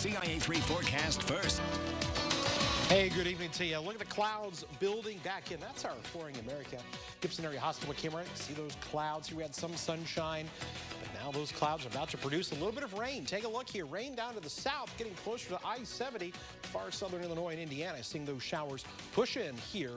WCIA3 forecast first. Hey, good evening to you. Look at the clouds building back in. That's our Flooring America Gibson Area Hospital camera. See those clouds here? We had some sunshine, but now those clouds are about to produce a little bit of rain. Take a look here. Rain down to the south, getting closer to I-70, far southern Illinois and Indiana. Seeing those showers push in here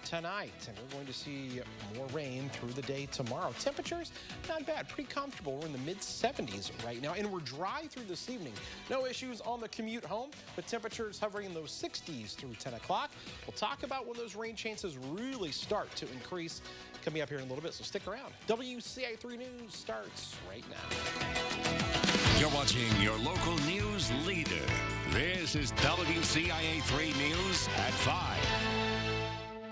tonight, and we're going to see more rain through the day tomorrow. Temperatures not bad, pretty comfortable. We're in the mid-70s right now, and we're dry through this evening. No issues on the commute home, but temperatures hovering in those 60s through 10 o'clock. We'll talk about when those rain chances really start to increase coming up here in a little bit, so stick around. WCIA3 News starts right now. You're watching your local news leader. This is WCIA3 News at 5.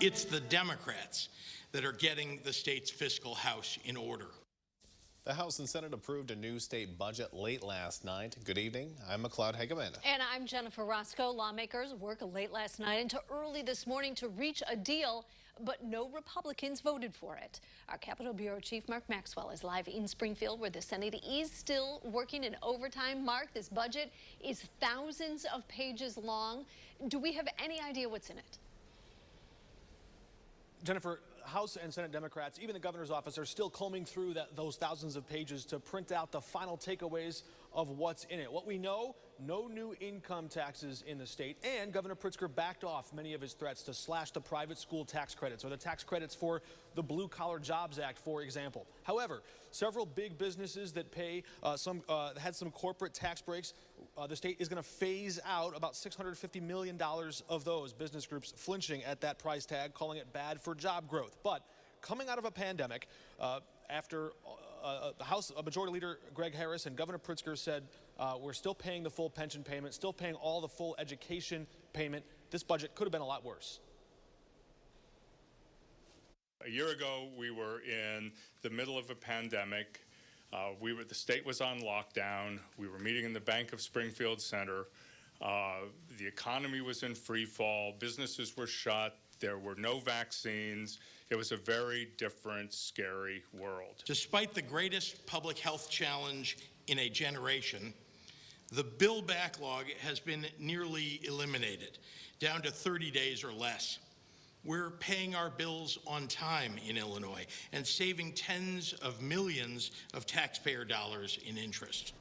It's the Democrats that are getting the state's fiscal house in order. The House and Senate approved a new state budget late last night. Good evening. I'm McLeod Hageman. And I'm Jennifer Roscoe. Lawmakers worked late last night into early this morning to reach a deal, but no Republicans voted for it. Our Capitol Bureau Chief Mark Maxwell is live in Springfield, where the Senate is still working in overtime. Mark, this budget is thousands of pages long. Do we have any idea what's in it? Jennifer, House and Senate Democrats, even the governor's office, are still combing through those thousands of pages to print out the final takeaways of what's in it. What we know, no new income taxes in the state, and Governor Pritzker backed off many of his threats to slash the private school tax credits or the tax credits for the Blue Collar Jobs Act, for example. However, several big businesses that pay had some corporate tax breaks. The state is going to phase out about $650 million of those. Business groups flinching at that price tag, calling it bad for job growth. But coming out of a pandemic, after the House Majority Leader Greg Harris and Governor Pritzker said we're still paying the full pension payment, still paying all the full education payment, this budget could have been a lot worse. A year ago, we were in the middle of a pandemic. The state was on lockdown. We were meeting in the Bank of Springfield Center. The economy was in free fall. Businesses were shut. There were no vaccines. It was a very different, scary world. Despite the greatest public health challenge in a generation, the bill backlog has been nearly eliminated, down to 30 days or less. We're paying our bills on time in Illinois and saving tens of millions of taxpayer dollars in interest.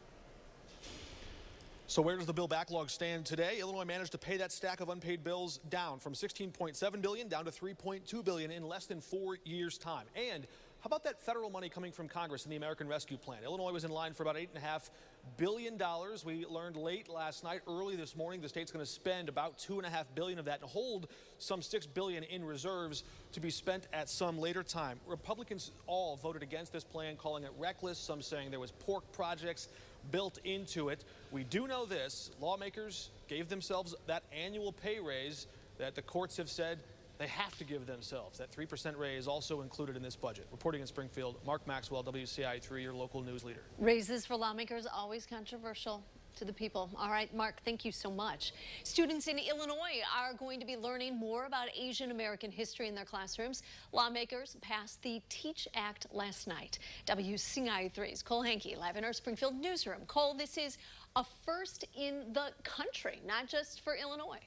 So where does the bill backlog stand today? Illinois managed to pay that stack of unpaid bills down from $16.7 billion down to $3.2 billion in less than 4 years' time. And how about that federal money coming from Congress in the American Rescue Plan? Illinois was in line for about $8.5 billion. We learned late last night, early this morning, the state's going to spend about $2.5 billion of that and hold some $6 billion in reserves to be spent at some later time. Republicans all voted against this plan, calling it reckless. Some saying there was pork projects built into it. We do know this: lawmakers gave themselves that annual pay raise that the courts have said they have to give themselves. That 3% raise also included in this budget. Reporting in Springfield, Mark Maxwell, WCIA3, your local news leader. Raises for lawmakers, always controversial to the people. All right, Mark, thank you so much. Students in Illinois are going to be learning more about Asian American history in their classrooms. Lawmakers passed the TEACH Act last night. WCIA3's Cole Hankey live in our Springfield newsroom. Cole, this is a first in the country, not just for Illinois.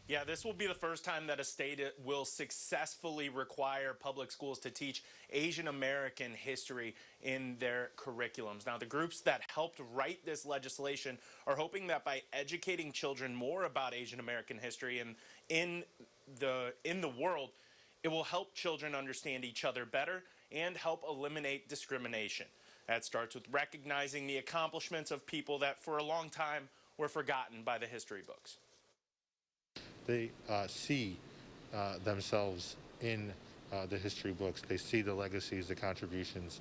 Yeah, this will be the first time that a state will successfully require public schools to teach Asian American history in their curriculums. Now, the groups that helped write this legislation are hoping that by educating children more about Asian American history and in the world, it will help children understand each other better and help eliminate discrimination. That starts with recognizing the accomplishments of people that for a long time were forgotten by the history books. They see themselves in the history books. They see the legacies, the contributions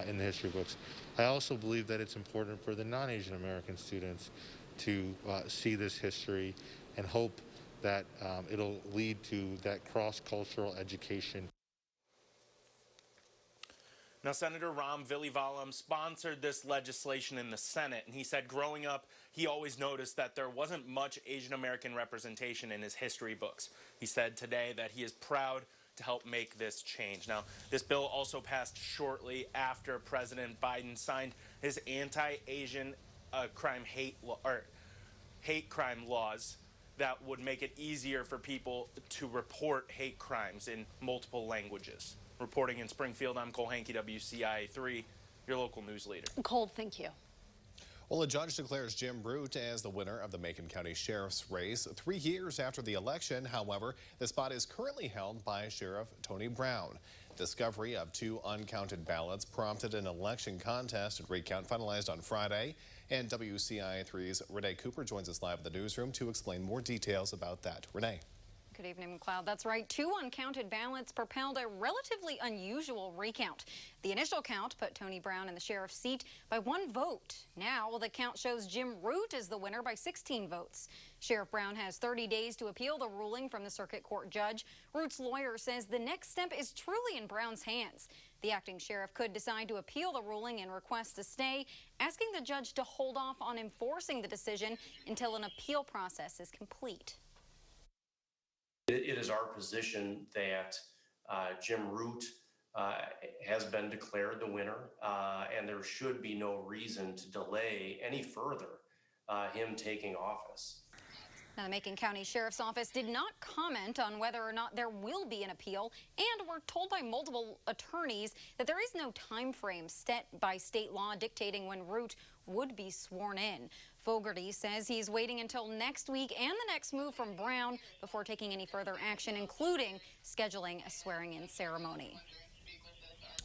in the history books. I also believe that it's important for the non-Asian American students to see this history and hope that it'll lead to that cross-cultural education. Now, Senator Ram Vilivalam sponsored this legislation in the Senate, and he said growing up, he always noticed that there wasn't much Asian American representation in his history books. He said today that he is proud to help make this change. Now, this bill also passed shortly after President Biden signed his anti-Asian hate crime laws that would make it easier for people to report hate crimes in multiple languages. Reporting in Springfield, I'm Cole Hankey, WCIA 3, your local news leader. Cole, thank you. Well, a judge declares Jim Root as the winner of the Macon County Sheriff's race 3 years after the election. However, the spot is currently held by Sheriff Tony Brown. Discovery of 2 uncounted ballots prompted an election contest and recount finalized on Friday. And WCIA 3's Renee Cooper joins us live in the newsroom to explain more details about that. Renee. Good evening, McLeod. That's right. 2 uncounted ballots propelled a relatively unusual recount. The initial count put Tony Brown in the sheriff's seat by 1 vote. Now, the count shows Jim Root as the winner by 16 votes. Sheriff Brown has 30 days to appeal the ruling from the circuit court judge. Root's lawyer says the next step is truly in Brown's hands. The acting sheriff could decide to appeal the ruling and request a stay, asking the judge to hold off on enforcing the decision until an appeal process is complete. It is our position that Jim Root has been declared the winner, and there should be no reason to delay any further him taking office. Now, the Macon County Sheriff's Office did not comment on whether or not there will be an appeal, and we're told by multiple attorneys that there is no time frame set by state law dictating when Root would be sworn in. Fogarty says he's waiting until next week and the next move from Brown before taking any further action, including scheduling a swearing-in ceremony.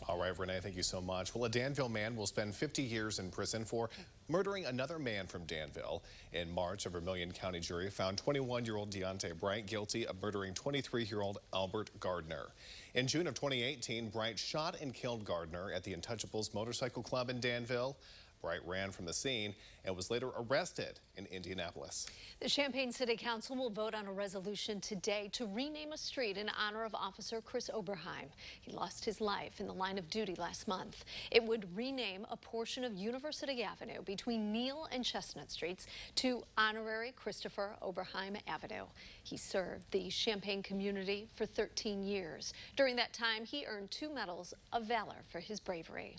All right, Renee, thank you so much. Well, a Danville man will spend 50 years in prison for murdering another man from Danville. In March, a Vermilion County jury found 21-year-old Deontay Bright guilty of murdering 23-year-old Albert Gardner. In June of 2018, Bright shot and killed Gardner at the Untouchables Motorcycle Club in Danville. Bright ran from the scene and was later arrested in Indianapolis. The Champaign City Council will vote on a resolution today to rename a street in honor of Officer Chris Oberheim. He lost his life in the line of duty last month. It would rename a portion of University Avenue between Neal and Chestnut Streets to Honorary Christopher Oberheim Avenue. He served the Champaign community for 13 years. During that time, he earned 2 medals of valor for his bravery.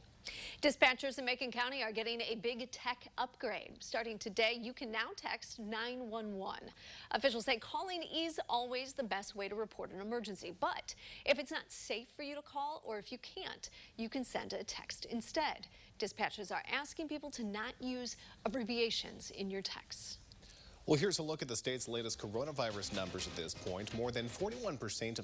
Dispatchers in Macon County are getting a big tech upgrade. Starting today, you can now text 911. Officials say calling is always the best way to report an emergency, but if it's not safe for you to call or if you can't, you can send a text instead. Dispatchers are asking people to not use abbreviations in your texts. Well, here's a look at the state's latest coronavirus numbers at this point. More than 41%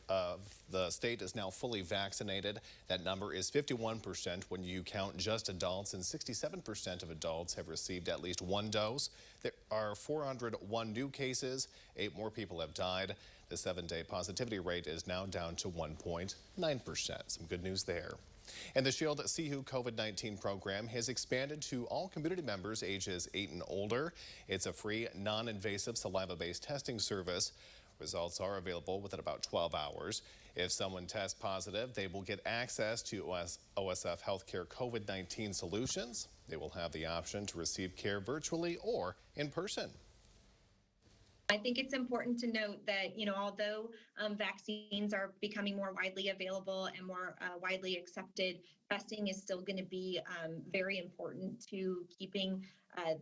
of the state is now fully vaccinated. That number is 51% when you count just adults, and 67% of adults have received at least 1 dose. There are 401 new cases. 8 more people have died. The 7-day positivity rate is now down to 1.9%. Some good news there. And the Shield CHU COVID-19 program has expanded to all community members ages 8 and older. It's a free, non-invasive saliva-based testing service. Results are available within about 12 hours. If someone tests positive, they will get access to OSF Healthcare COVID-19 solutions. They will have the option to receive care virtually or in person. I think it's important to note that, although vaccines are becoming more widely available and more widely accepted, testing is still going to be very important to keeping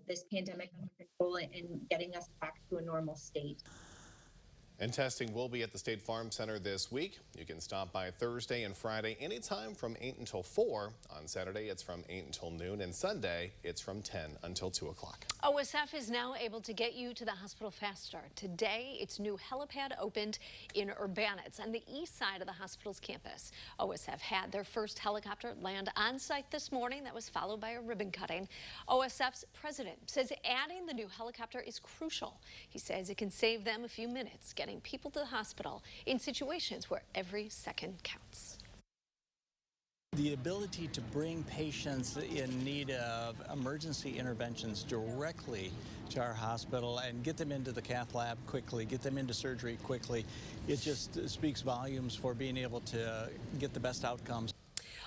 this pandemic under control and getting us back to a normal state. And testing will be at the State Farm Center this week. You can stop by Thursday and Friday anytime from 8 until 4. On Saturday, it's from 8 until noon, and Sunday, it's from 10 until 2 o'clock. OSF is now able to get you to the hospital faster. Today, its new helipad opened in Urbana. It's on the east side of the hospital's campus. OSF had their first helicopter land on site this morning. That was followed by a ribbon cutting. OSF's president says adding the new helicopter is crucial. He says it can save them a few minutes getting people to the hospital in situations where every second counts. The ability to bring patients in need of emergency interventions directly to our hospital and get them into the cath lab quickly, get them into surgery quickly, it just speaks volumes for being able to get the best outcomes.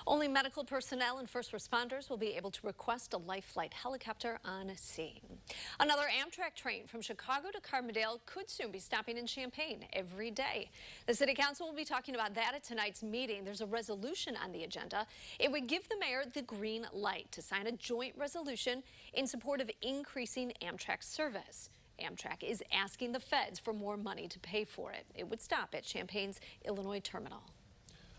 Only medical personnel and first responders will be able to request a life flight helicopter on scene. Another Amtrak train from Chicago to Carbondale could soon be stopping in Champaign every day. The City Council will be talking about that at tonight's meeting. There's a resolution on the agenda. It would give the mayor the green light to sign a joint resolution in support of increasing Amtrak service. Amtrak is asking the feds for more money to pay for it. It would stop at Champaign's Illinois terminal.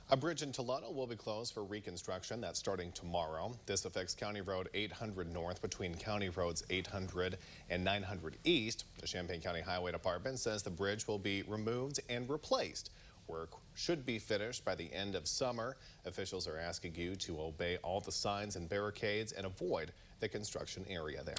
A bridge in Toledo will be closed for reconstruction. That's starting tomorrow. This affects County Road 800 North between County Roads 800 and 900 East. The Champaign County Highway Department says the bridge will be removed and replaced. Work should be finished by the end of summer. Officials are asking you to obey all the signs and barricades and avoid the construction area there.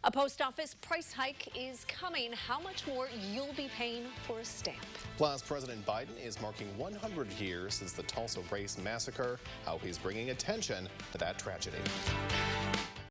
A post office price hike is coming. How much more you'll be paying for a stamp? Plus, President Biden is marking 100 years since the Tulsa Race Massacre, how he's bringing attention to that tragedy.